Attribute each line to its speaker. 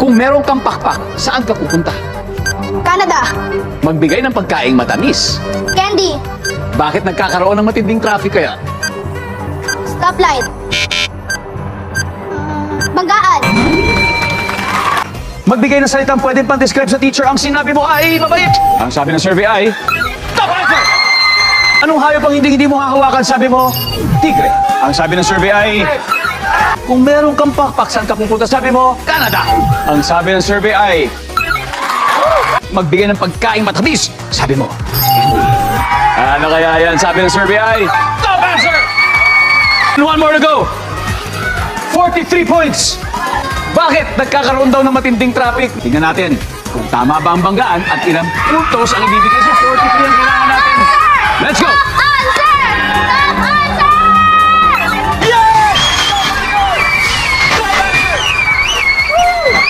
Speaker 1: Kung meron kang pakpak, saan ka pupunta?
Speaker 2: Canada.
Speaker 1: Magbigay ng pagkaing matamis.
Speaker 2: Candy.
Speaker 1: Bakit nagkakaroon ng matinding traffic kaya?
Speaker 2: Stoplight. Banggaan.
Speaker 1: Magbigay ng salitang pwedeng pang-describe sa teacher. Ang sinabi mo ay mabait. Ang sabi ng survey ay top answer! Anong hayop ang hindi mo hahawakan? Sabi mo, tigre. Ang sabi ng survey ay kung meron kang pakpak, saan ka pupunta? Sabi mo, Canada. Ang sabi ng survey ay magbigay ng pagkain matamis. Sabi mo, ano kaya yan? Sabi ng survey ay top answer! One more to go. 43 points. Bakit nagkakaroon daw ng matinding traffic? Tingnan natin kung tama ba ang banggaan at ilang puntos ang ibibigay sa 43 ang kailangan natin. Let's go!